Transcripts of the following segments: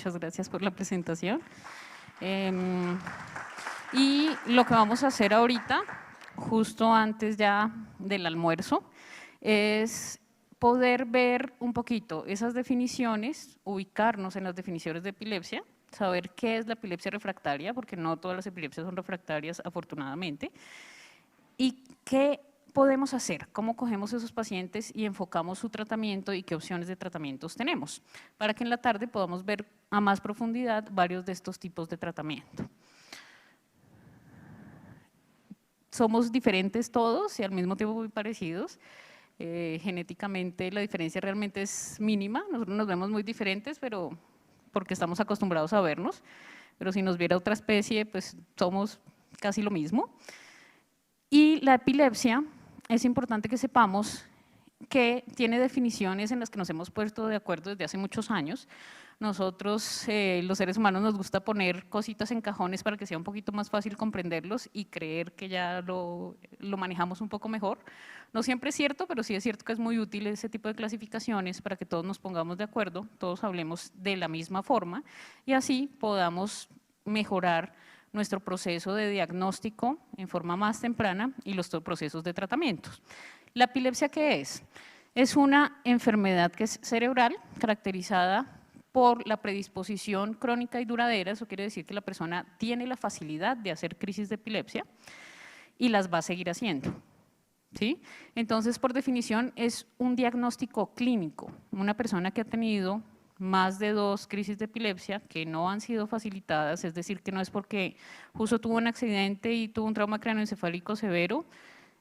Muchas gracias por la presentación. Y lo que vamos a hacer ahorita, justo antes ya del almuerzo, es poder ver un poquito esas definiciones, ubicarnos en las definiciones de epilepsia, saber qué es la epilepsia refractaria, porque no todas las epilepsias son refractarias, afortunadamente, y qué podemos hacer, cómo cogemos esos pacientes y enfocamos su tratamiento y qué opciones de tratamientos tenemos, para que en la tarde podamos ver a más profundidad varios de estos tipos de tratamiento. Somos diferentes todos y al mismo tiempo muy parecidos. Genéticamente la diferencia realmente es mínima, nosotros nos vemos muy diferentes, pero porque estamos acostumbrados a vernos, pero si nos viera otra especie, pues somos casi lo mismo. Y la epilepsia, es importante que sepamos que tiene definiciones en las que nos hemos puesto de acuerdo desde hace muchos años. Nosotros, los seres humanos, nos gusta poner cositas en cajones para que sea un poquito más fácil comprenderlos y creer que ya lo manejamos un poco mejor. No siempre es cierto, pero sí es cierto que es muy útil ese tipo de clasificaciones para que todos nos pongamos de acuerdo, todos hablemos de la misma forma y así podamos mejorar nuestro proceso de diagnóstico en forma más temprana y los procesos de tratamientos. ¿La epilepsia qué es? Es una enfermedad que es cerebral, caracterizada por la predisposición crónica y duradera, eso quiere decir que la persona tiene la facilidad de hacer crisis de epilepsia y las va a seguir haciendo. ¿Sí? Entonces, por definición, es un diagnóstico clínico. Una persona que ha tenido más de 2 crisis de epilepsia que no han sido facilitadas, es decir, que no es porque justo tuvo un accidente y tuvo un trauma craneoencefálico severo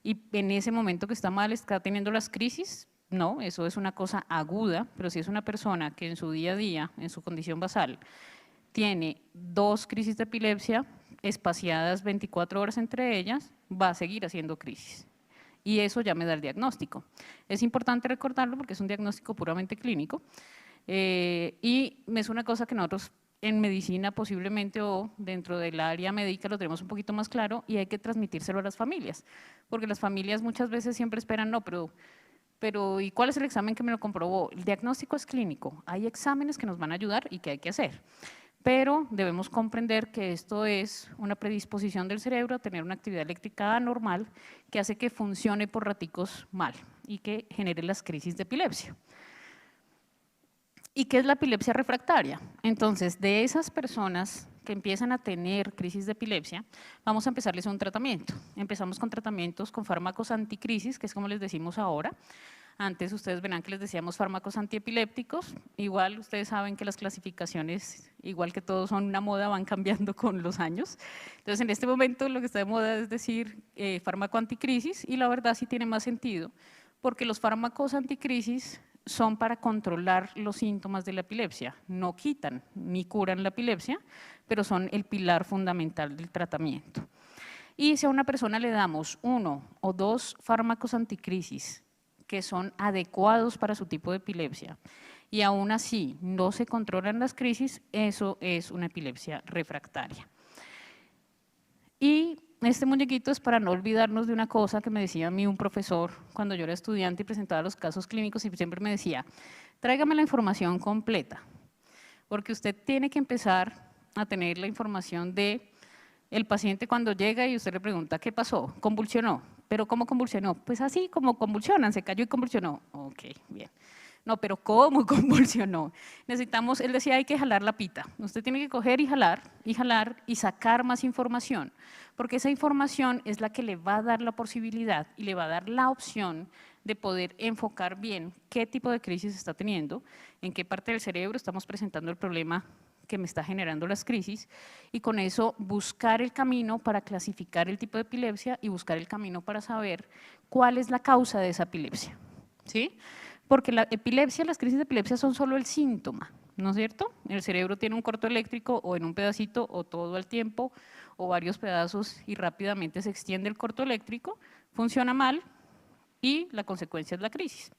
y en ese momento que está mal está teniendo las crisis, no, eso es una cosa aguda, pero si es una persona que en su día a día, en su condición basal, tiene 2 crisis de epilepsia espaciadas 24 horas entre ellas, va a seguir haciendo crisis. Y eso ya me da el diagnóstico. Es importante recordarlo porque es un diagnóstico puramente clínico y es una cosa que nosotros en medicina posiblemente o dentro del área médica lo tenemos un poquito más claro y hay que transmitírselo a las familias, porque las familias muchas veces siempre esperan, no, pero ¿y cuál es el examen que me lo comprobó? El diagnóstico es clínico, hay exámenes que nos van a ayudar y que hay que hacer. Pero debemos comprender que esto es una predisposición del cerebro a tener una actividad eléctrica anormal que hace que funcione por raticos mal y que genere las crisis de epilepsia. ¿Y qué es la epilepsia refractaria? Entonces, de esas personas que empiezan a tener crisis de epilepsia, vamos a empezarles un tratamiento. Empezamos con tratamientos con fármacos anticrisis, que es como les decimos ahora. Antes ustedes verán que les decíamos fármacos antiepilépticos. Igual ustedes saben que las clasificaciones, igual que todos son una moda, van cambiando con los años. Entonces, en este momento lo que está de moda es decir fármaco anticrisis y la verdad sí tiene más sentido, porque los fármacos anticrisis son para controlar los síntomas de la epilepsia, no quitan ni curan la epilepsia, pero son el pilar fundamental del tratamiento. Y si a una persona le damos 1 o 2 fármacos anticrisis que son adecuados para su tipo de epilepsia y aún así no se controlan las crisis, eso es una epilepsia refractaria. Y este muñequito es para no olvidarnos de una cosa que me decía a mí un profesor cuando yo era estudiante y presentaba los casos clínicos y siempre me decía, tráigame la información completa, porque usted tiene que empezar a tener la información de el paciente cuando llega y usted le pregunta, ¿qué pasó? ¿Convulsionó? ¿Pero cómo convulsionó? Pues así como convulsionan, se cayó y convulsionó. Ok, bien. No, pero ¿cómo convulsionó? Necesitamos, él decía, hay que jalar la pita. Usted tiene que coger y jalar y sacar más información, porque esa información es la que le va a dar la posibilidad y le va a dar la opción de poder enfocar bien qué tipo de crisis está teniendo, en qué parte del cerebro estamos presentando el problema que me está generando las crisis y con eso buscar el camino para clasificar el tipo de epilepsia y buscar el camino para saber cuál es la causa de esa epilepsia, ¿sí? Porque la epilepsia, las crisis de epilepsia son solo el síntoma, ¿no es cierto? El cerebro tiene un corto eléctrico o en un pedacito o todo al tiempo o varios pedazos y rápidamente se extiende el corto eléctrico, funciona mal y la consecuencia es la crisis.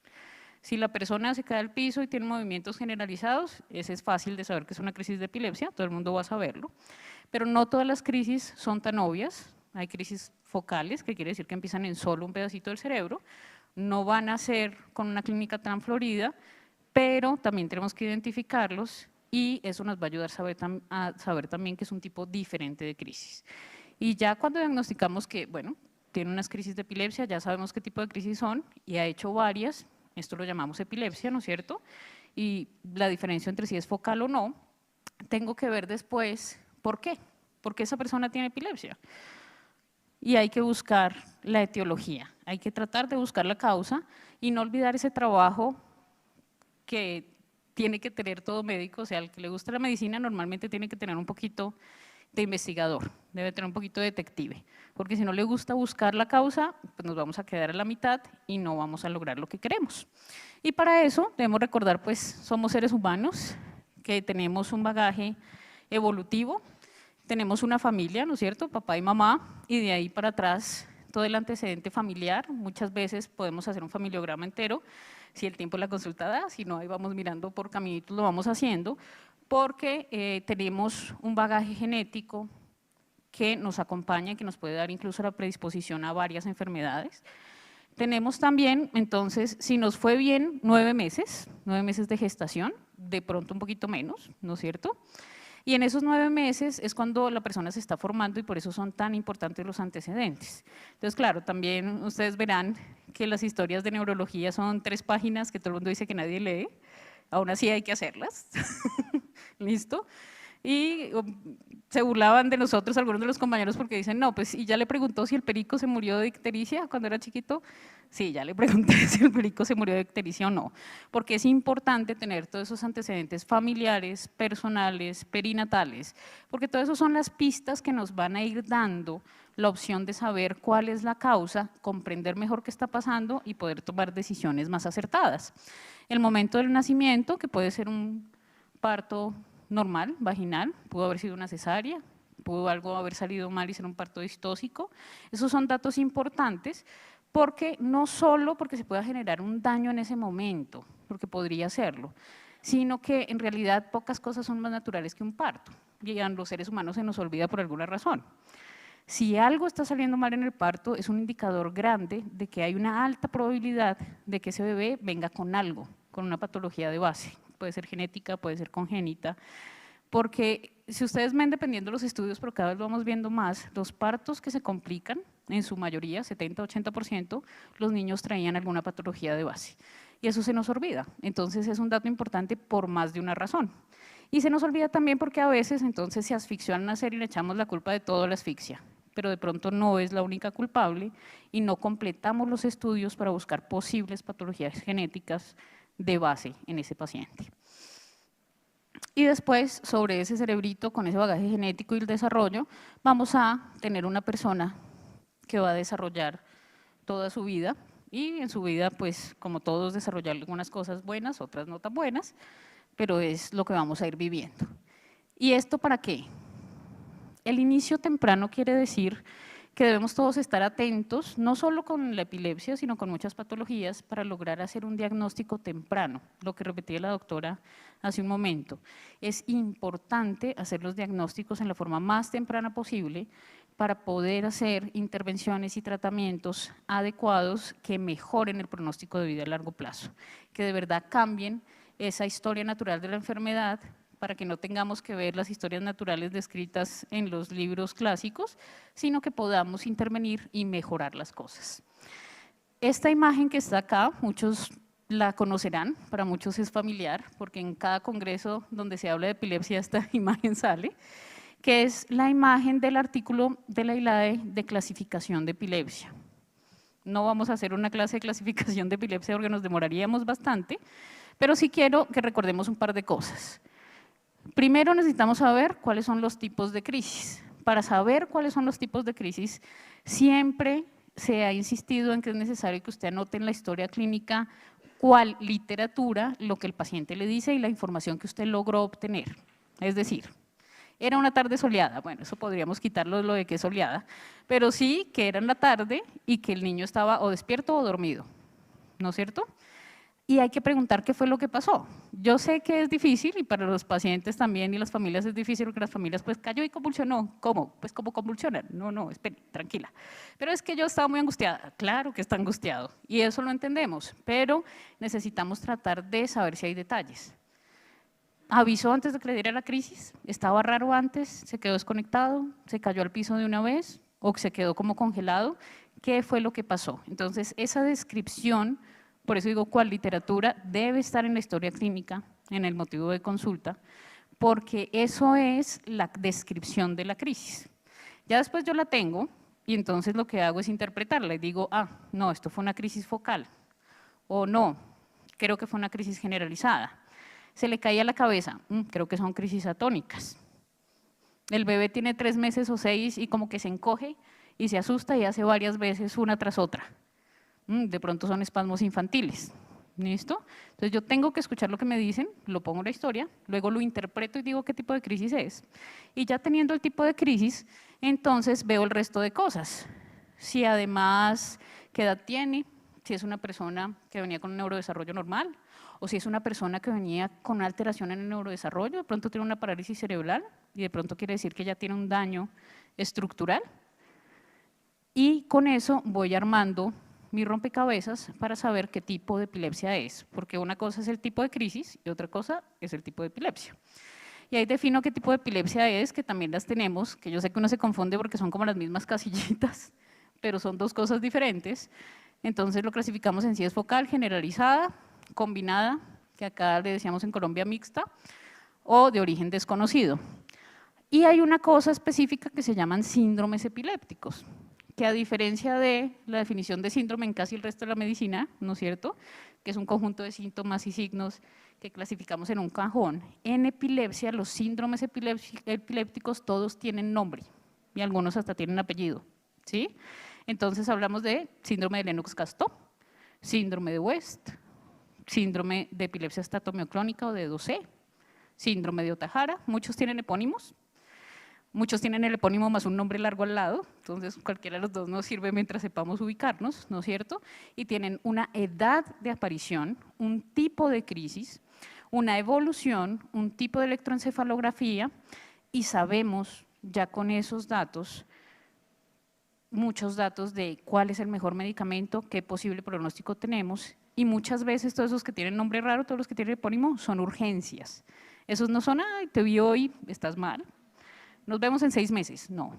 Si la persona se cae al piso y tiene movimientos generalizados, ese es fácil de saber que es una crisis de epilepsia, todo el mundo va a saberlo, pero no todas las crisis son tan obvias, hay crisis focales, que quiere decir que empiezan en solo un pedacito del cerebro, no van a ser con una clínica tan florida, pero también tenemos que identificarlos y eso nos va a ayudar a saber también que es un tipo diferente de crisis. Y ya cuando diagnosticamos que, bueno, tiene unas crisis de epilepsia, ya sabemos qué tipo de crisis son y ha hecho varias, esto lo llamamos epilepsia, ¿no es cierto? Y la diferencia entre si es focal o no, tengo que ver después por qué esa persona tiene epilepsia. Y hay que buscar la etiología, hay que tratar de buscar la causa y no olvidar ese trabajo que tiene que tener todo médico, o sea, al que le gusta la medicina normalmente tiene que tener un poquito de investigador, debe tener un poquito de detective, porque si no le gusta buscar la causa, pues nos vamos a quedar a la mitad y no vamos a lograr lo que queremos. Y para eso debemos recordar, pues somos seres humanos, que tenemos un bagaje evolutivo, tenemos una familia, ¿no es cierto?, papá y mamá, y de ahí para atrás todo el antecedente familiar, muchas veces podemos hacer un familiograma entero, si el tiempo de la consulta da, si no, ahí vamos mirando por caminitos, lo vamos haciendo, porque tenemos un bagaje genético que nos acompaña y que nos puede dar incluso la predisposición a varias enfermedades. Tenemos también, entonces, si nos fue bien 9 meses de gestación, de pronto un poquito menos, ¿no es cierto?, y en esos 9 meses es cuando la persona se está formando y por eso son tan importantes los antecedentes. Entonces, claro, también ustedes verán que las historias de neurología son 3 páginas que todo el mundo dice que nadie lee, aún así hay que hacerlas, ¿listo? Y se burlaban de nosotros algunos de los compañeros porque dicen, no, pues y ya le preguntó si el perico se murió de ictericia cuando era chiquito. Sí, ya le pregunté si el perico se murió de ictericia o no, porque es importante tener todos esos antecedentes familiares, personales, perinatales, porque todo eso son las pistas que nos van a ir dando la opción de saber cuál es la causa, comprender mejor qué está pasando y poder tomar decisiones más acertadas. El momento del nacimiento, que puede ser un parto normal, vaginal, pudo haber sido una cesárea, pudo algo haber salido mal y ser un parto distóxico. Esos son datos importantes porque no solo porque se pueda generar un daño en ese momento, porque podría serlo, sino que en realidad pocas cosas son más naturales que un parto y a los seres humanos se nos olvida por alguna razón. Si algo está saliendo mal en el parto, es un indicador grande de que hay una alta probabilidad de que ese bebé venga con algo, con una patología de base. Puede ser genética, puede ser congénita, porque si ustedes ven, dependiendo de los estudios, pero cada vez lo vamos viendo más, los partos que se complican, en su mayoría, 70-80%, los niños traían alguna patología de base. Y eso se nos olvida. Entonces es un dato importante por más de una razón. Y se nos olvida también porque a veces entonces se asfixió al nacer y le echamos la culpa de todo a la asfixia, pero de pronto no es la única culpable y no completamos los estudios para buscar posibles patologías genéticas de base en ese paciente. Y después, sobre ese cerebrito con ese bagaje genético y el desarrollo, vamos a tener una persona que va a desarrollar toda su vida y en su vida, pues como todos, desarrollar algunas cosas buenas, otras no tan buenas, pero es lo que vamos a ir viviendo. ¿Y esto para qué? El inicio temprano quiere decir que debemos todos estar atentos, no solo con la epilepsia, sino con muchas patologías, para lograr hacer un diagnóstico temprano, lo que repetía la doctora hace un momento. Es importante hacer los diagnósticos en la forma más temprana posible para poder hacer intervenciones y tratamientos adecuados que mejoren el pronóstico de vida a largo plazo, que de verdad cambien esa historia natural de la enfermedad, para que no tengamos que ver las historias naturales descritas en los libros clásicos, sino que podamos intervenir y mejorar las cosas. Esta imagen que está acá, muchos la conocerán, para muchos es familiar, porque en cada congreso donde se habla de epilepsia esta imagen sale, que es la imagen del artículo de la ILAE de clasificación de epilepsia. No vamos a hacer una clase de clasificación de epilepsia porque nos demoraríamos bastante, pero sí quiero que recordemos un par de cosas. Primero necesitamos saber cuáles son los tipos de crisis. Para saber cuáles son los tipos de crisis, siempre se ha insistido en que es necesario que usted anote en la historia clínica cuál literatura, lo que el paciente le dice y la información que usted logró obtener. Es decir, era una tarde soleada, bueno, eso podríamos quitarlo lo de que es soleada, pero sí que era en la tarde y que el niño estaba o despierto o dormido, ¿no es cierto? Y hay que preguntar qué fue lo que pasó. Yo sé que es difícil y para los pacientes también y las familias es difícil porque las familias pues cayó y convulsionó. ¿Cómo? Pues ¿cómo convulsionan? No, espere, tranquila. Pero es que yo estaba muy angustiada. Claro que está angustiado y eso lo entendemos, pero necesitamos tratar de saber si hay detalles. avisó antes de que le diera la crisis, estaba raro antes, se quedó desconectado, se cayó al piso de una vez o se quedó como congelado. ¿Qué fue lo que pasó? Entonces, esa descripción, por eso digo cuál literatura, debe estar en la historia clínica, en el motivo de consulta, porque eso es la descripción de la crisis. Ya después yo la tengo y entonces lo que hago es interpretarla y digo, no, esto fue una crisis focal, o no, creo que fue una crisis generalizada. Se le caía la cabeza, creo que son crisis atónicas. El bebé tiene 3 meses o 6 y como que se encoge y se asusta y hace varias veces una tras otra. De pronto son espasmos infantiles. ¿Listo? Entonces yo tengo que escuchar lo que me dicen, lo pongo en la historia, luego lo interpreto y digo qué tipo de crisis es. Y ya teniendo el tipo de crisis, entonces veo el resto de cosas. Si además, qué edad tiene, si es una persona que venía con un neurodesarrollo normal, o si es una persona que venía con una alteración en el neurodesarrollo, de pronto tiene una parálisis cerebral y de pronto quiere decir que ya tiene un daño estructural. Y con eso voy armando mi rompecabezas para saber qué tipo de epilepsia es, porque una cosa es el tipo de crisis y otra cosa es el tipo de epilepsia. Y ahí defino qué tipo de epilepsia es, que también las tenemos, que yo sé que uno se confunde porque son como las mismas casillitas, pero son dos cosas diferentes. Entonces lo clasificamos en si es focal, generalizada, combinada, que acá le decíamos en Colombia mixta, o de origen desconocido. Y hay una cosa específica que se llaman síndromes epilépticos, que a diferencia de la definición de síndrome en casi el resto de la medicina, ¿no es cierto?, que es un conjunto de síntomas y signos que clasificamos en un cajón, en epilepsia los síndromes epilépticos todos tienen nombre y algunos hasta tienen apellido, ¿sí? Entonces hablamos de síndrome de Lennox-Gastaut, síndrome de West, síndrome de epilepsia estatomioclónica o de Dosé, síndrome de Ohtahara, muchos tienen epónimos. Muchos tienen el epónimo más un nombre largo al lado, entonces cualquiera de los dos nos sirve mientras sepamos ubicarnos, ¿no es cierto? Y tienen una edad de aparición, un tipo de crisis, una evolución, un tipo de electroencefalografía y sabemos ya con esos datos, muchos datos de cuál es el mejor medicamento, qué posible pronóstico tenemos y muchas veces todos esos que tienen nombre raro, todos los que tienen epónimo son urgencias. Esos no son, ay, te vi hoy, estás mal. Nos vemos en 6 meses, no.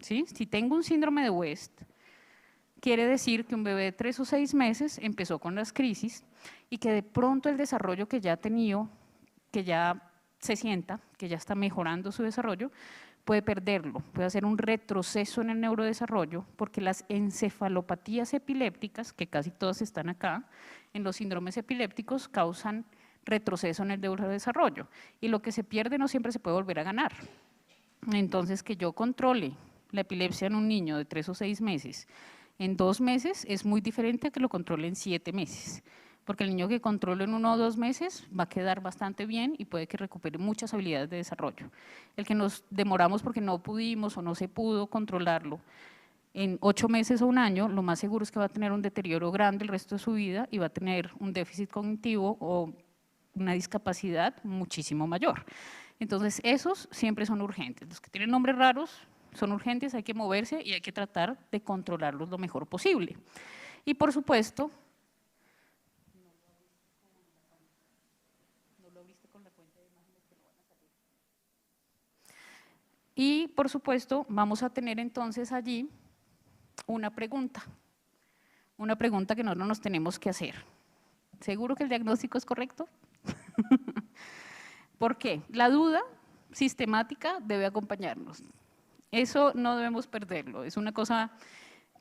¿Sí? Si tengo un síndrome de West, quiere decir que un bebé de 3 o 6 meses empezó con las crisis y que de pronto el desarrollo que ya ha tenido, que ya se sienta, que ya está mejorando su desarrollo, puede perderlo, puede hacer un retroceso en el neurodesarrollo, porque las encefalopatías epilépticas, que casi todas están acá, en los síndromes epilépticos causan retroceso en el neurodesarrollo y lo que se pierde no siempre se puede volver a ganar. Entonces, que yo controle la epilepsia en un niño de 3 o 6 meses en 2 meses es muy diferente a que lo controle en 7 meses, porque el niño que controlo en 1 o 2 meses va a quedar bastante bien y puede que recupere muchas habilidades de desarrollo. El que nos demoramos porque no pudimos o no se pudo controlarlo en 8 meses o 1 año, lo más seguro es que va a tener un deterioro grande el resto de su vida y va a tener un déficit cognitivo o una discapacidad muchísimo mayor. Entonces, esos siempre son urgentes. Los que tienen nombres raros son urgentes, hay que moverse y hay que tratar de controlarlos lo mejor posible. Y por supuesto, vamos a tener entonces allí una pregunta que nosotros nos tenemos que hacer. ¿Seguro que el diagnóstico es correcto? ¿Por qué? La duda sistemática debe acompañarnos. Eso no debemos perderlo. Es una cosa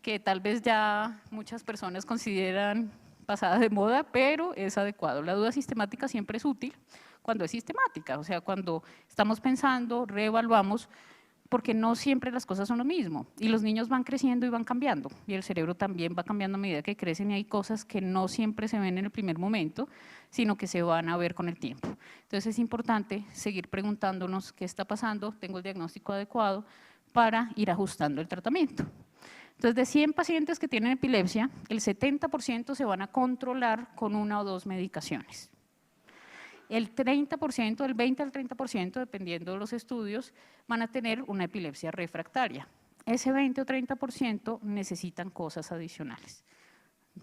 que tal vez ya muchas personas consideran pasada de moda, pero es adecuado. La duda sistemática siempre es útil cuando es sistemática, o sea, cuando estamos pensando, reevaluamos, porque no siempre las cosas son lo mismo y los niños van creciendo y van cambiando y el cerebro también va cambiando a medida que crecen y hay cosas que no siempre se ven en el primer momento, sino que se van a ver con el tiempo. Entonces es importante seguir preguntándonos qué está pasando, tengo el diagnóstico adecuado para ir ajustando el tratamiento. Entonces de 100 pacientes que tienen epilepsia, el 70% se van a controlar con 1 o 2 medicaciones. El 30%, el 20 al 30%, dependiendo de los estudios, van a tener una epilepsia refractaria. Ese 20 o 30% necesitan cosas adicionales.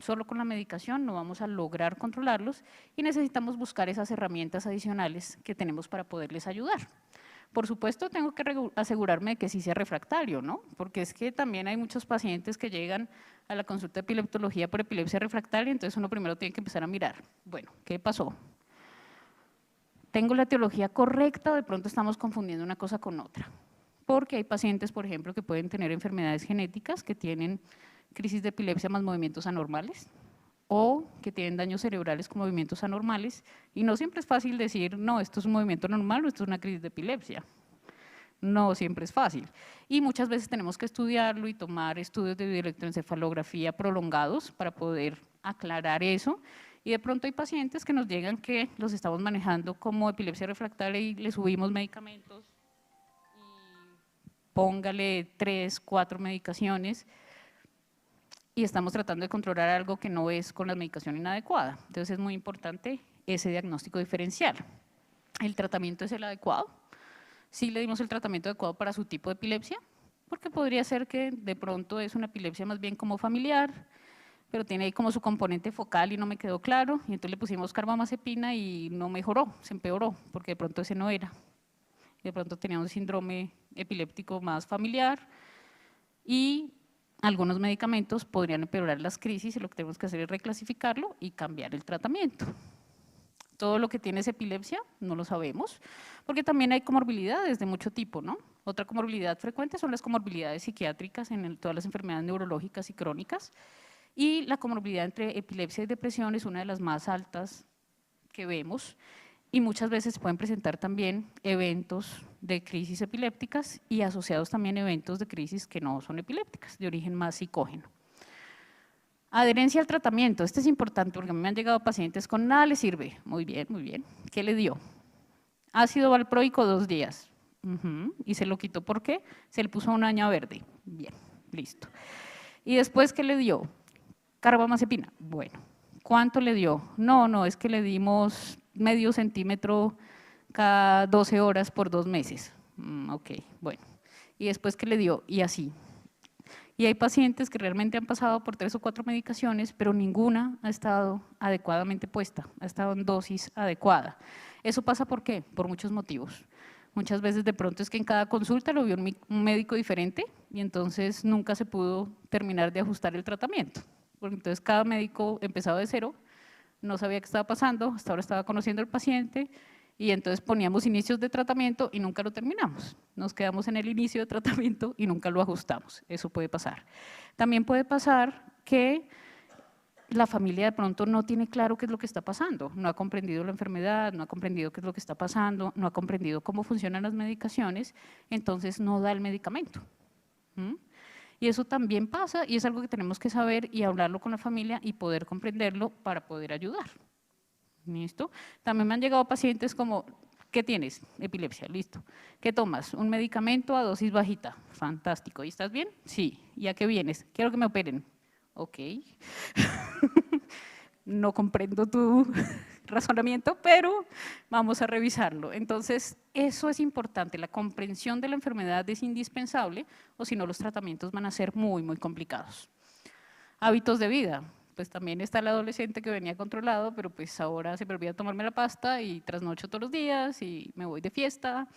Solo con la medicación no vamos a lograr controlarlos y necesitamos buscar esas herramientas adicionales que tenemos para poderles ayudar. Por supuesto, tengo que asegurarme de que sí sea refractario, ¿no? Porque es que también hay muchos pacientes que llegan a la consulta de epileptología por epilepsia refractaria, entonces uno primero tiene que empezar a mirar, bueno, ¿qué pasó? ¿Tengo la etiología correcta o de pronto estamos confundiendo una cosa con otra? Porque hay pacientes, por ejemplo, que pueden tener enfermedades genéticas, que tienen crisis de epilepsia más movimientos anormales, o que tienen daños cerebrales con movimientos anormales, y no siempre es fácil decir, no, esto es un movimiento normal o esto es una crisis de epilepsia. No siempre es fácil. Y muchas veces tenemos que estudiarlo y tomar estudios de electroencefalografía prolongados para poder aclarar eso. Y de pronto hay pacientes que nos llegan que los estamos manejando como epilepsia refractaria y le subimos medicamentos y póngale 3, 4 medicaciones y estamos tratando de controlar algo que no es con la medicación inadecuada. Entonces es muy importante ese diagnóstico diferencial. ¿El tratamiento es el adecuado? Sí le dimos el tratamiento adecuado para su tipo de epilepsia, porque podría ser que de pronto es una epilepsia más bien como familiar, pero tiene ahí como su componente focal y no me quedó claro, y entonces le pusimos carbamazepina y no mejoró, se empeoró, porque de pronto ese no era. De pronto tenía un síndrome epiléptico más familiar y algunos medicamentos podrían empeorar las crisis y lo que tenemos que hacer es reclasificarlo y cambiar el tratamiento. Todo lo que tiene es epilepsia, no lo sabemos, porque también hay comorbilidades de mucho tipo, ¿no? Otra comorbilidad frecuente son las comorbilidades psiquiátricas en todas las enfermedades neurológicas y crónicas, y la comorbilidad entre epilepsia y depresión es una de las más altas que vemos, y muchas veces pueden presentar también eventos de crisis epilépticas y asociados también eventos de crisis que no son epilépticas, de origen más psicógeno. Adherencia al tratamiento, esto es importante porque a mí me han llegado pacientes con nada le sirve. Muy bien, muy bien. ¿Qué le dio? Ácido valproico 2 días. ¿Y se lo quitó por qué? Se le puso una aña verde. Bien, listo. ¿Y después qué le dio? Carbamazepina. Bueno, ¿cuánto le dio? No, es que le dimos medio centímetro cada 12 horas por 2 meses. Ok, bueno. ¿Y después qué le dio? Y así. Y hay pacientes que realmente han pasado por 3 o 4 medicaciones, pero ninguna ha estado adecuadamente puesta, ha estado en dosis adecuada. ¿Eso pasa por qué? Por muchos motivos. Muchas veces de pronto es que en cada consulta lo vio un médico diferente y entonces nunca se pudo terminar de ajustar el tratamiento. Porque entonces cada médico empezaba de cero, no sabía qué estaba pasando, hasta ahora estaba conociendo al paciente y entonces poníamos inicios de tratamiento y nunca lo terminamos. Nos quedamos en el inicio de tratamiento y nunca lo ajustamos. Eso puede pasar. También puede pasar que la familia de pronto no tiene claro qué es lo que está pasando, no ha comprendido la enfermedad, no ha comprendido qué es lo que está pasando, no ha comprendido cómo funcionan las medicaciones, entonces no da el medicamento. Y eso también pasa y es algo que tenemos que saber y hablarlo con la familia y poder comprenderlo para poder ayudar. ¿Listo? También me han llegado pacientes como, ¿qué tienes? Epilepsia, listo. ¿Qué tomas? Un medicamento a dosis bajita. Fantástico. ¿Y estás bien? Sí. ¿Y a qué vienes? Quiero que me operen. Ok. No comprendo tu razonamiento, pero vamos a revisarlo. Entonces, eso es importante. La comprensión de la enfermedad es indispensable, o si no, los tratamientos van a ser muy, muy complicados. Hábitos de vida. Pues también está el adolescente que venía controlado, pero pues ahora se me olvida tomarme la pasta y trasnocho todos los días y me voy de fiesta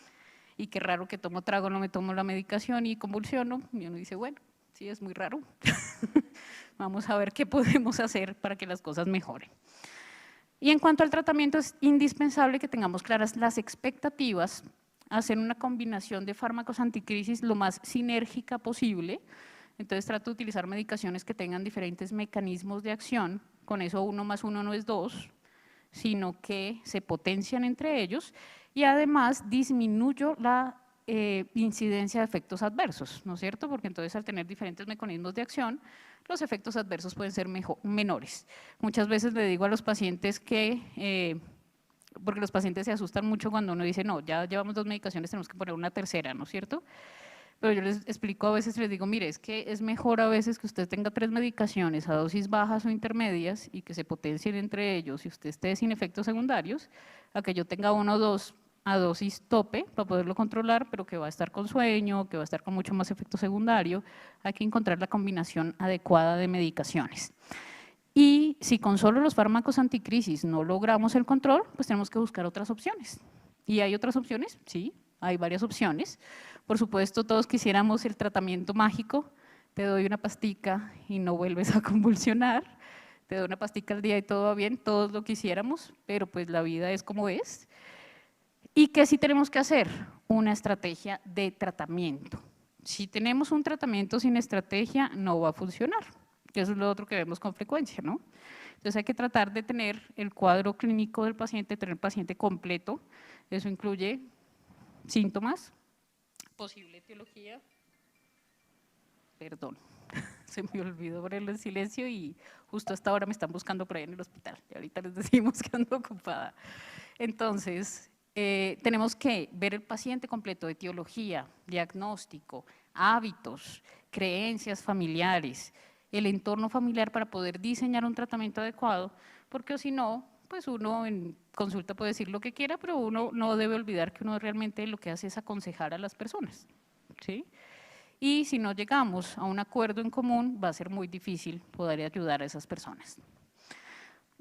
y qué raro que tomo trago, no me tomo la medicación y convulsiono. Y uno dice, bueno, sí, es muy raro. Vamos a ver qué podemos hacer para que las cosas mejoren. Y en cuanto al tratamiento, es indispensable que tengamos claras las expectativas, hacer una combinación de fármacos anticrisis lo más sinérgica posible. Entonces trato de utilizar medicaciones que tengan diferentes mecanismos de acción, con eso 1 más 1 no es 2, sino que se potencian entre ellos y además disminuyo la incidencia de efectos adversos, ¿no es cierto? Porque entonces al tener diferentes mecanismos de acción, los efectos adversos pueden ser menores. Muchas veces le digo a los pacientes que, porque los pacientes se asustan mucho cuando uno dice, no, ya llevamos 2 medicaciones, tenemos que poner una tercera, ¿no es cierto? Pero yo les explico a veces, les digo, mire, es que es mejor a veces que usted tenga 3 medicaciones a dosis bajas o intermedias y que se potencien entre ellos y usted esté sin efectos secundarios, a que yo tenga 1 o 2 a dosis tope para poderlo controlar, pero que va a estar con sueño, que va a estar con mucho más efecto secundario. Hay que encontrar la combinación adecuada de medicaciones. Y si con solo los fármacos anticrisis no logramos el control, pues tenemos que buscar otras opciones. ¿Y hay otras opciones? Sí, hay varias opciones. Por supuesto, todos quisiéramos el tratamiento mágico, te doy una pastica y no vuelves a convulsionar, te doy una pastica al día y todo va bien, todos lo quisiéramos, pero pues la vida es como es. ¿Y qué sí tenemos que hacer? Una estrategia de tratamiento. Si tenemos un tratamiento sin estrategia, no va a funcionar, que eso es lo otro que vemos con frecuencia, ¿no? Entonces hay que tratar de tener el cuadro clínico del paciente, tener el paciente completo, eso incluye síntomas, posible etiología, perdón, se me olvidó ponerlo en silencio y justo hasta ahora me están buscando por ahí en el hospital y ahorita les decimos que ando ocupada. Entonces, tenemos que ver el paciente completo, etiología, diagnóstico, hábitos, creencias familiares, el entorno familiar para poder diseñar un tratamiento adecuado, porque si no, pues uno en consulta puede decir lo que quiera, pero uno no debe olvidar que uno realmente lo que hace es aconsejar a las personas, ¿sí? Y si no llegamos a un acuerdo en común, va a ser muy difícil poder ayudar a esas personas.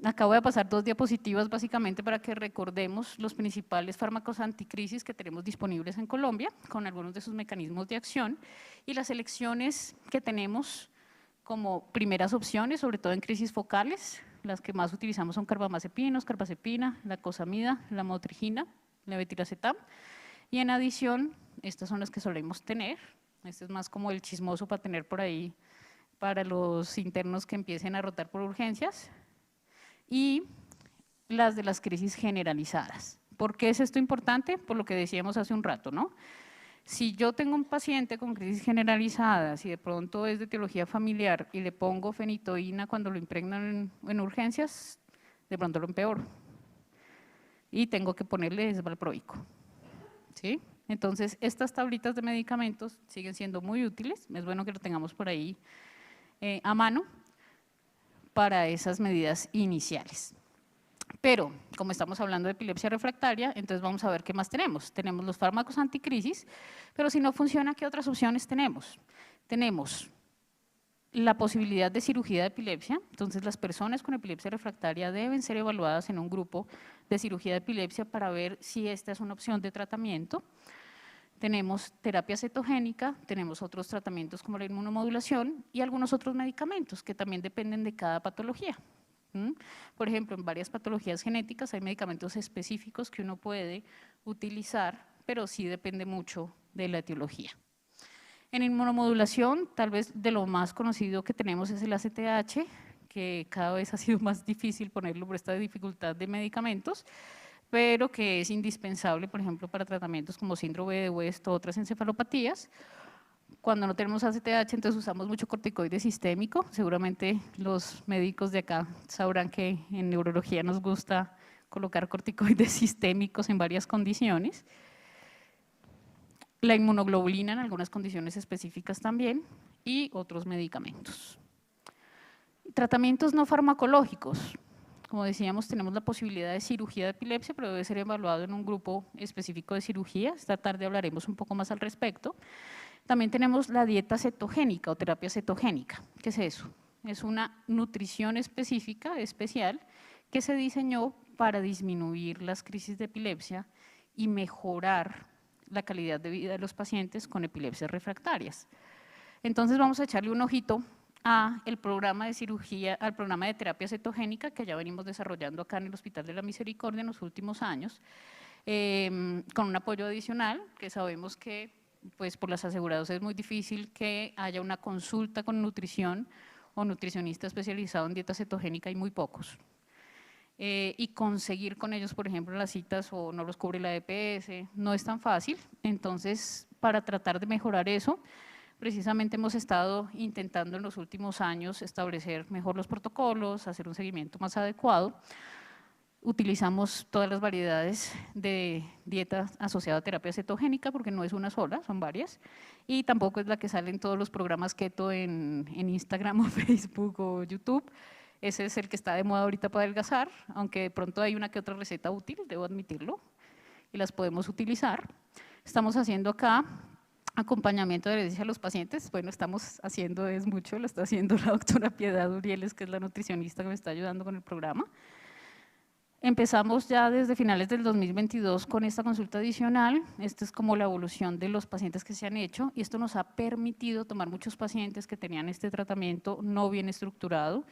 Acabo de pasar 2 diapositivas básicamente para que recordemos los principales fármacos anticrisis que tenemos disponibles en Colombia, con algunos de sus mecanismos de acción y las elecciones que tenemos como primeras opciones, sobre todo en crisis focales. Las que más utilizamos son carbamazepina, carbazepina, la cosamida, la motrigina, la betilacetam. Y en adición, estas son las que solemos tener. Este es más como el chismoso para tener por ahí para los internos que empiecen a rotar por urgencias. Y las de las crisis generalizadas. ¿Por qué es esto importante? Por lo que decíamos hace un rato, ¿no? Si yo tengo un paciente con crisis generalizadas y de pronto es de etiología familiar y le pongo fenitoína cuando lo impregnan en urgencias, de pronto lo empeoro. Y tengo que ponerle valproico, ¿sí? Entonces, estas tablitas de medicamentos siguen siendo muy útiles, es bueno que lo tengamos por ahí a mano para esas medidas iniciales. Pero, como estamos hablando de epilepsia refractaria, entonces vamos a ver qué más tenemos. Tenemos los fármacos anticrisis, pero si no funciona, ¿qué otras opciones tenemos? Tenemos la posibilidad de cirugía de epilepsia, entonces las personas con epilepsia refractaria deben ser evaluadas en un grupo de cirugía de epilepsia para ver si esta es una opción de tratamiento. Tenemos terapia cetogénica, tenemos otros tratamientos como la inmunomodulación y algunos otros medicamentos que también dependen de cada patología. Por ejemplo, en varias patologías genéticas hay medicamentos específicos que uno puede utilizar, pero sí depende mucho de la etiología. En inmunomodulación, tal vez de lo más conocido que tenemos es el ACTH, que cada vez ha sido más difícil ponerlo por esta dificultad de medicamentos, pero que es indispensable, por ejemplo, para tratamientos como síndrome de West o otras encefalopatías. Cuando no tenemos ACTH, entonces usamos mucho corticoide sistémico. Seguramente los médicos de acá sabrán que en neurología nos gusta colocar corticoides sistémicos en varias condiciones. La inmunoglobulina en algunas condiciones específicas también y otros medicamentos. Tratamientos no farmacológicos. Como decíamos, tenemos la posibilidad de cirugía de epilepsia, pero debe ser evaluado en un grupo específico de cirugía. Esta tarde hablaremos un poco más al respecto. También tenemos la dieta cetogénica o terapia cetogénica. ¿Qué es eso? Es una nutrición específica, especial, que se diseñó para disminuir las crisis de epilepsia y mejorar la calidad de vida de los pacientes con epilepsias refractarias. Entonces vamos a echarle un ojito al programa de cirugía, al programa de terapia cetogénica que ya venimos desarrollando acá en el Hospital de la Misericordia en los últimos años, con un apoyo adicional, que sabemos que pues por las aseguradoras es muy difícil que haya una consulta con nutrición o nutricionista especializado en dieta cetogénica, hay muy pocos. Y conseguir con ellos, por ejemplo, las citas o no los cubre la EPS, no es tan fácil. Entonces, para tratar de mejorar eso, precisamente hemos estado intentando en los últimos años establecer mejor los protocolos, hacer un seguimiento más adecuado. Utilizamos todas las variedades de dieta asociada a terapia cetogénica, porque no es una sola, son varias, y tampoco es la que sale en todos los programas keto en Instagram o Facebook o YouTube. Ese es el que está de moda ahorita para adelgazar, aunque de pronto hay una que otra receta útil, debo admitirlo, y las podemos utilizar. Estamos haciendo acá acompañamiento de herencia a los pacientes. Bueno, estamos haciendo, es mucho, lo está haciendo la doctora Piedad Urieles, que es la nutricionista que me está ayudando con el programa. Empezamos ya desde finales del 2022 con esta consulta adicional. Esta es como la evolución de los pacientes que se han hecho y esto nos ha permitido tomar muchos pacientes que tenían este tratamiento no bien estructurado,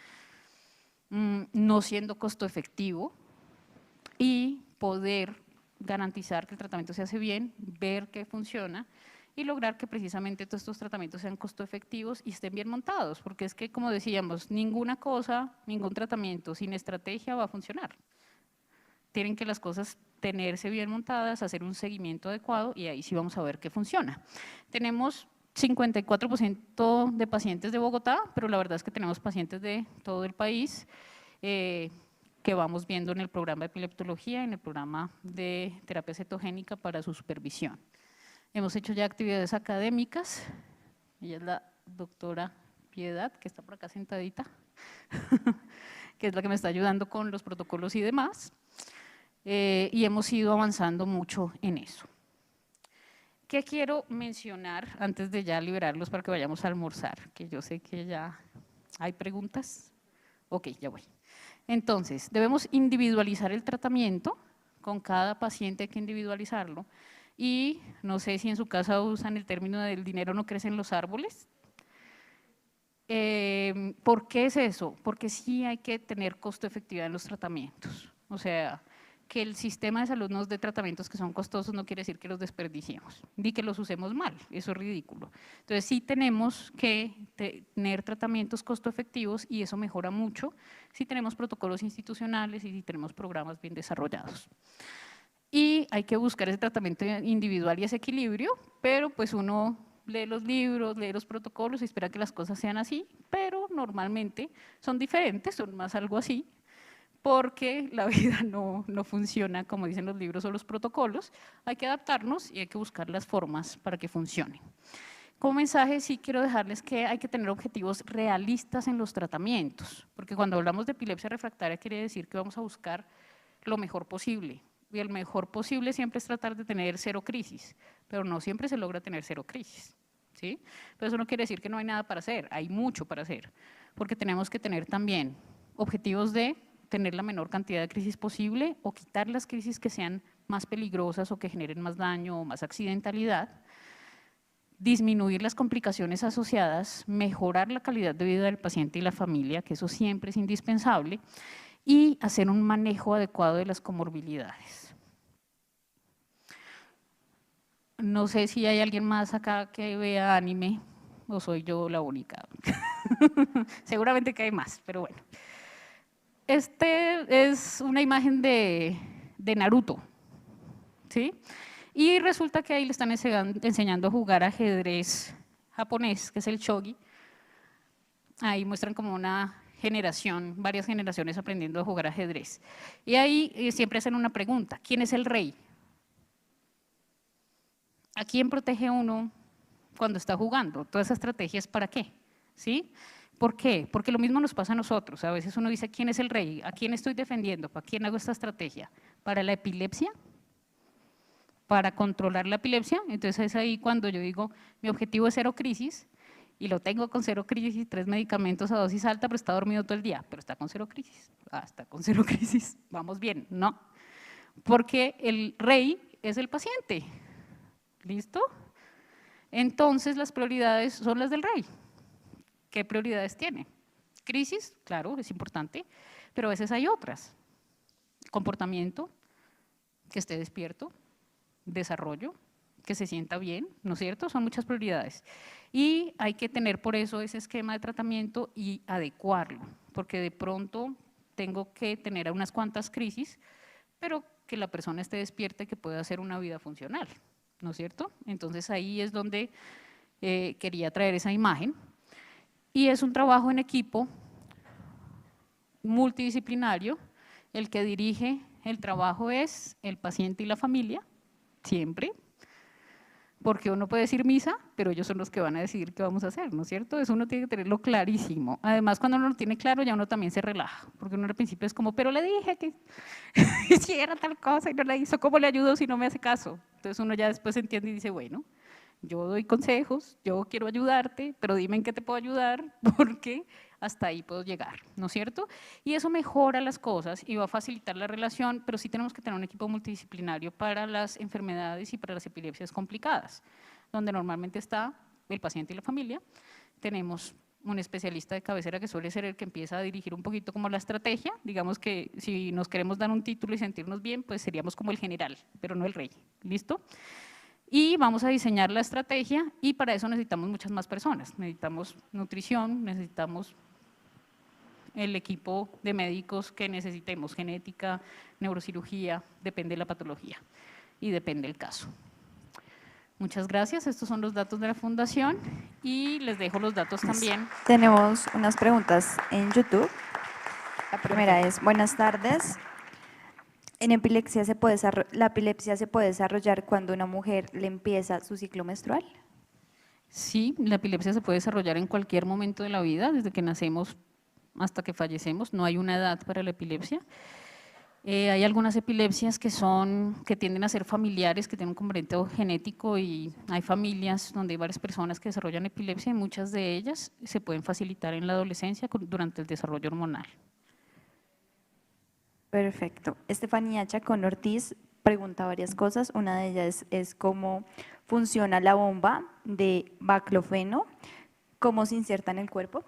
no siendo costo efectivo y poder garantizar que el tratamiento se hace bien, ver que funciona y lograr que precisamente todos estos tratamientos sean costo efectivos y estén bien montados, porque es que, como decíamos, ninguna cosa, ningún tratamiento sin estrategia va a funcionar. Tienen que las cosas tenerse bien montadas, hacer un seguimiento adecuado y ahí sí vamos a ver qué funciona. Tenemos 54% de pacientes de Bogotá, pero la verdad es que tenemos pacientes de todo el país que vamos viendo en el programa de epileptología, en el programa de terapia cetogénica para su supervisión. Hemos hecho ya actividades académicas, ella es la doctora Piedad, que está por acá sentadita, que es la que me está ayudando con los protocolos y demás. Y hemos ido avanzando mucho en eso. ¿Qué quiero mencionar antes de ya liberarlos para que vayamos a almorzar? Que yo sé que ya hay preguntas. Ok, ya voy. Entonces, debemos individualizar el tratamiento, con cada paciente hay que individualizarlo. Y no sé si en su casa usan el término del dinero no crece en los árboles. ¿Por qué es eso? Porque sí hay que tener costo efectividad en los tratamientos. O sea, que el sistema de salud nos dé tratamientos que son costosos no quiere decir que los desperdiciemos, ni que los usemos mal, eso es ridículo. Entonces sí tenemos que tener tratamientos costo efectivos y eso mejora mucho si tenemos protocolos institucionales y si tenemos programas bien desarrollados. Y hay que buscar ese tratamiento individual y ese equilibrio, pero pues uno lee los libros, lee los protocolos y espera que las cosas sean así, pero normalmente son diferentes, son más algo así, porque la vida no funciona como dicen los libros o los protocolos, hay que adaptarnos y hay que buscar las formas para que funcionen. Como mensaje sí quiero dejarles que hay que tener objetivos realistas en los tratamientos, porque cuando hablamos de epilepsia refractaria quiere decir que vamos a buscar lo mejor posible, y el mejor posible siempre es tratar de tener 0 crisis, pero no siempre se logra tener 0 crisis, ¿sí? Pero eso no quiere decir que no hay nada para hacer, hay mucho para hacer, porque tenemos que tener también objetivos de tener la menor cantidad de crisis posible o quitar las crisis que sean más peligrosas o que generen más daño o más accidentalidad, disminuir las complicaciones asociadas, mejorar la calidad de vida del paciente y la familia, que eso siempre es indispensable, y hacer un manejo adecuado de las comorbilidades. No sé si hay alguien más acá que vea anime o soy yo la única. Seguramente que hay más, pero bueno. Este es una imagen de Naruto, ¿sí? Y resulta que ahí le están enseñando a jugar ajedrez japonés, que es el shogi. Ahí muestran como una generación, varias generaciones aprendiendo a jugar ajedrez. Y ahí siempre hacen una pregunta, ¿quién es el rey? ¿A quién protege uno cuando está jugando? Toda esa estrategia es ¿para qué? ¿Sí? ¿Por qué? Porque lo mismo nos pasa a nosotros. A veces uno dice, ¿quién es el rey? ¿A quién estoy defendiendo? ¿Para quién hago esta estrategia? ¿Para la epilepsia? ¿Para controlar la epilepsia? Entonces es ahí cuando yo digo, mi objetivo es 0 crisis y lo tengo con 0 crisis, 3 medicamentos a dosis alta, pero está dormido todo el día, pero está con 0 crisis. Ah, está con 0 crisis, vamos bien. No, porque el rey es el paciente. ¿Listo? Entonces las prioridades son las del rey. ¿Qué prioridades tiene? Crisis, claro, es importante, pero a veces hay otras. Comportamiento, que esté despierto, desarrollo, que se sienta bien, ¿no es cierto? Son muchas prioridades. Y hay que tener por eso ese esquema de tratamiento y adecuarlo, porque de pronto tengo que tener unas cuantas crisis, pero que la persona esté despierta y que pueda hacer una vida funcional, ¿no es cierto? Entonces ahí es donde quería traer esa imagen. Y es un trabajo en equipo multidisciplinario, el que dirige el trabajo es el paciente y la familia, siempre, porque uno puede decir misa, pero ellos son los que van a decidir qué vamos a hacer, ¿no es cierto? Eso uno tiene que tenerlo clarísimo. Además, cuando uno lo tiene claro, ya uno también se relaja, porque uno al principio es como, pero le dije que hiciera tal cosa y no la hizo, ¿cómo le ayudo si no me hace caso? Entonces uno ya después entiende y dice, bueno, Yo doy consejos, yo quiero ayudarte, pero dime en qué te puedo ayudar, porque hasta ahí puedo llegar, ¿no es cierto? Y eso mejora las cosas y va a facilitar la relación, pero sí tenemos que tener un equipo multidisciplinario para las enfermedades y para las epilepsias complicadas, donde normalmente está el paciente y la familia. Tenemos un especialista de cabecera que suele ser el que empieza a dirigir un poquito como la estrategia. Digamos que si nos queremos dar un título y sentirnos bien, pues seríamos como el general, pero no el rey, ¿listo? Y vamos a diseñar la estrategia y para eso necesitamos muchas más personas. Necesitamos nutrición, necesitamos el equipo de médicos que necesitemos, genética, neurocirugía, depende de la patología y depende del caso. Muchas gracias, estos son los datos de la fundación y les dejo los datos también. Tenemos unas preguntas en YouTube. La primera es, buenas tardes. ¿La epilepsia se puede desarrollar cuando una mujer le empieza su ciclo menstrual? Sí, la epilepsia se puede desarrollar en cualquier momento de la vida, desde que nacemos hasta que fallecemos, no hay una edad para la epilepsia. Hay algunas epilepsias que tienden a ser familiares, que tienen un componente genético y hay familias donde hay varias personas que desarrollan epilepsia y muchas de ellas se pueden facilitar en la adolescencia durante el desarrollo hormonal. Perfecto. Estefanía Chacón Ortiz pregunta varias cosas. Una de ellas es cómo funciona la bomba de baclofeno, cómo se inserta en el cuerpo.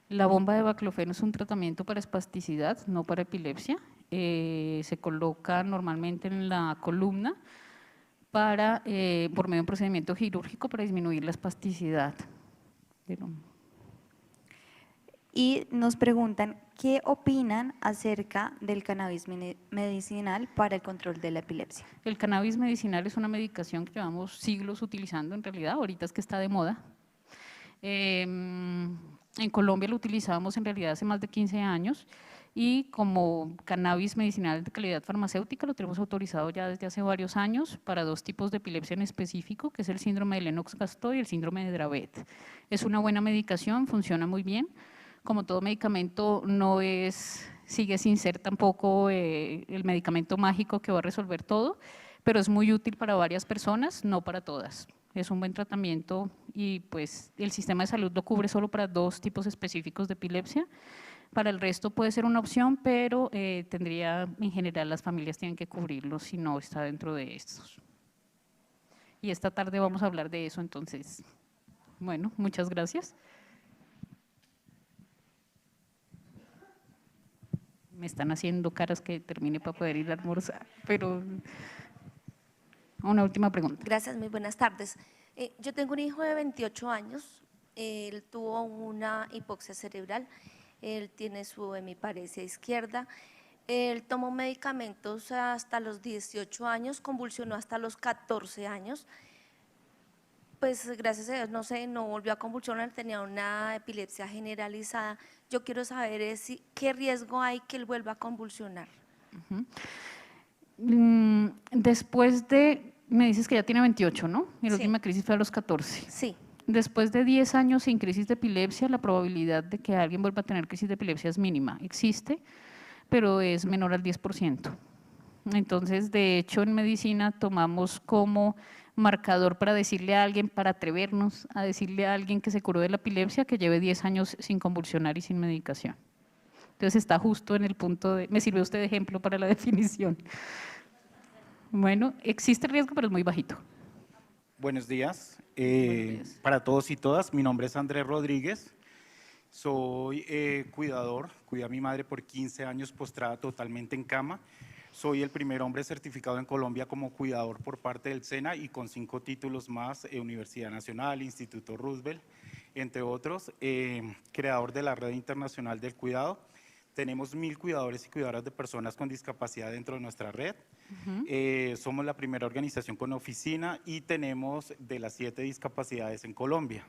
La bomba de baclofeno es un tratamiento para espasticidad, no para epilepsia. Se coloca normalmente en la columna por medio de un procedimiento quirúrgico para disminuir la espasticidad. Y nos preguntan qué opinan acerca del cannabis medicinal para el control de la epilepsia. El cannabis medicinal es una medicación que llevamos siglos utilizando en realidad, ahorita es que está de moda. En Colombia lo utilizábamos en realidad hace más de 15 años y como cannabis medicinal de calidad farmacéutica lo tenemos autorizado ya desde hace varios años para dos tipos de epilepsia en específico, que es el síndrome de Lennox-Gastaut y el síndrome de Dravet. Es una buena medicación, funciona muy bien. Como todo medicamento, sigue sin ser tampoco el medicamento mágico que va a resolver todo, pero es muy útil para varias personas, no para todas. Es un buen tratamiento y pues el sistema de salud lo cubre solo para dos tipos específicos de epilepsia. Para el resto puede ser una opción, pero en general las familias tienen que cubrirlo si no está dentro de estos. Y esta tarde vamos a hablar de eso, entonces, bueno, muchas gracias. Me están haciendo caras que termine para poder ir a almorzar, pero una última pregunta. Gracias, muy buenas tardes. Yo tengo un hijo de 28 años, él tuvo una hipoxia cerebral, él tiene su hemiparesia izquierda, él tomó medicamentos hasta los 18 años, convulsionó hasta los 14 años, pues gracias a Dios no volvió a convulsionar, tenía una epilepsia generalizada. Yo quiero saber qué riesgo hay que él vuelva a convulsionar. Después de, me dices que ya tiene 28, ¿no? Y la Sí. última crisis fue a los 14. Sí. Después de 10 años sin crisis de epilepsia, la probabilidad de que alguien vuelva a tener crisis de epilepsia es mínima. Existe, pero es menor al 10%. Entonces, de hecho, en medicina tomamos como marcador para decirle a alguien, para atrevernos a decirle a alguien que se curó de la epilepsia, que lleve 10 años sin convulsionar y sin medicación. Entonces está justo en el punto me sirve usted de ejemplo para la definición. Bueno, existe riesgo, pero es muy bajito. Buenos días. Para todos y todas, mi nombre es Andrés Rodríguez, soy cuidador, cuidé a mi madre por 15 años postrada totalmente en cama. Soy el primer hombre certificado en Colombia como cuidador por parte del SENA y con 5 títulos más, Universidad Nacional, Instituto Roosevelt, entre otros, creador de la Red Internacional del Cuidado. Tenemos 1000 cuidadores y cuidadoras de personas con discapacidad dentro de nuestra red. Somos la primera organización con oficina y tenemos de las 7 discapacidades en Colombia.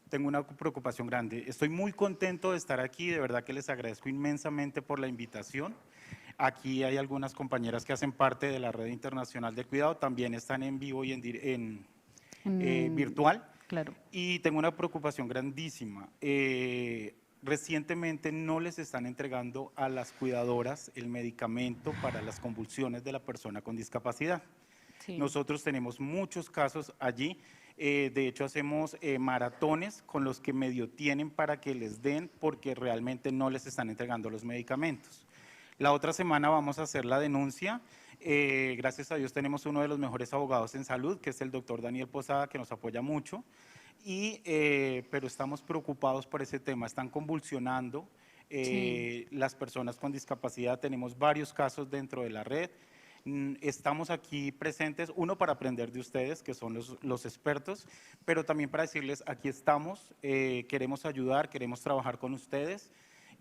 Tengo una preocupación grande. Estoy muy contento de estar aquí, de verdad que les agradezco inmensamente por la invitación. Aquí hay algunas compañeras que hacen parte de la Red Internacional de Cuidado, también están en vivo y en virtual. Claro. Y tengo una preocupación grandísima. Recientemente no les están entregando a las cuidadoras el medicamento para las convulsiones de la persona con discapacidad. Sí. Nosotros tenemos muchos casos allí. De hecho, hacemos maratones con los que medio tienen para que les den porque realmente no les están entregando los medicamentos. La otra semana vamos a hacer la denuncia. Gracias a Dios tenemos uno de los mejores abogados en salud, que es el doctor Daniel Posada, que nos apoya mucho. Pero estamos preocupados por ese tema, están convulsionando Sí. las personas con discapacidad, tenemos varios casos dentro de la red. Estamos aquí presentes, uno para aprender de ustedes, que son los expertos, pero también para decirles, aquí estamos, queremos ayudar, queremos trabajar con ustedes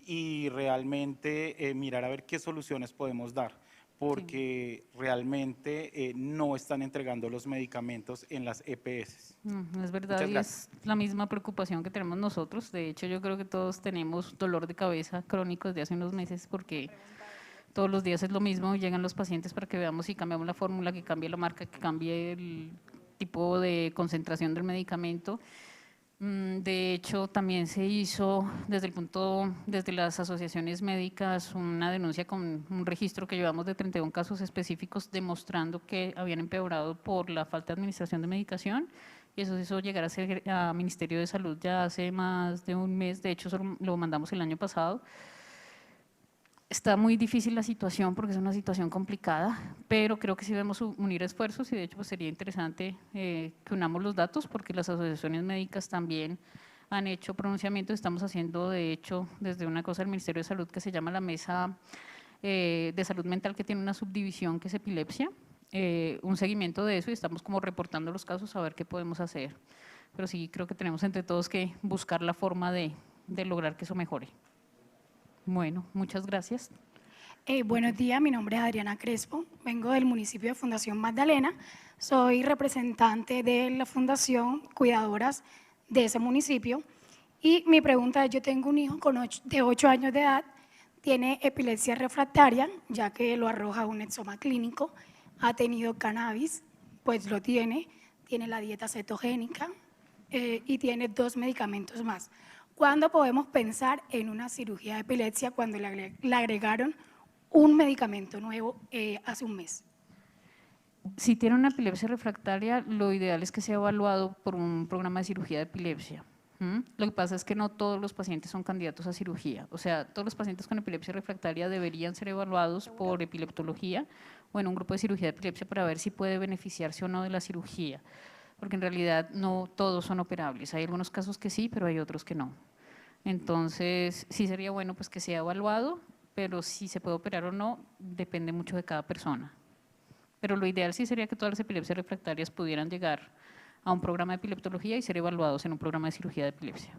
y realmente mirar a ver qué soluciones podemos dar, porque realmente no están entregando los medicamentos en las EPS. Es verdad, Muchas y gracias. es la misma preocupación que tenemos nosotros. De hecho, yo creo que todos tenemos dolor de cabeza crónico desde hace unos meses porque todos los días es lo mismo, llegan los pacientes para que veamos si cambiamos la fórmula, que cambie la marca, que cambie el tipo de concentración del medicamento. De hecho, también se hizo desde las asociaciones médicas una denuncia con un registro que llevamos de 31 casos específicos demostrando que habían empeorado por la falta de administración de medicación y eso hizo llegar a Ministerio de Salud ya hace más de un mes, de hecho lo mandamos el año pasado. Está muy difícil la situación porque es una situación complicada, pero creo que sí debemos unir esfuerzos y de hecho pues sería interesante que unamos los datos porque las asociaciones médicas también han hecho pronunciamientos, estamos haciendo de hecho desde una cosa del Ministerio de Salud que se llama la Mesa de Salud Mental que tiene una subdivisión que es epilepsia, un seguimiento de eso y estamos como reportando los casos a ver qué podemos hacer, pero sí creo que tenemos entre todos que buscar la forma de lograr que eso mejore. Bueno, muchas gracias. Buenos días, mi nombre es Adriana Crespo, vengo del municipio de Fundación Magdalena, soy representante de la Fundación Cuidadoras de ese municipio y mi pregunta es, yo tengo un hijo de 8 años de edad, tiene epilepsia refractaria, ya que lo arroja un exoma clínico, ha tenido cannabis, pues lo tiene la dieta cetogénica y tiene 2 medicamentos más. ¿Cuándo podemos pensar en una cirugía de epilepsia cuando le agregaron un medicamento nuevo hace un mes? Si tiene una epilepsia refractaria, lo ideal es que sea evaluado por un programa de cirugía de epilepsia. Lo que pasa es que no todos los pacientes son candidatos a cirugía. O sea, todos los pacientes con epilepsia refractaria deberían ser evaluados por epileptología o en un grupo de cirugía de epilepsia para ver si puede beneficiarse o no de la cirugía. Porque en realidad no todos son operables. Hay algunos casos que sí, pero hay otros que no. Entonces, sí sería bueno pues que sea evaluado, pero si se puede operar o no, depende mucho de cada persona. Pero lo ideal sí sería que todas las epilepsias refractarias pudieran llegar a un programa de epileptología y ser evaluados en un programa de cirugía de epilepsia.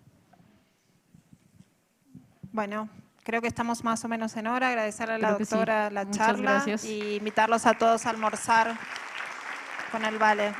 Bueno, creo que estamos más o menos en hora. Agradecer a la Creo que sí. doctora la Muchas charla gracias. y invitarlos a todos a almorzar con el Vale.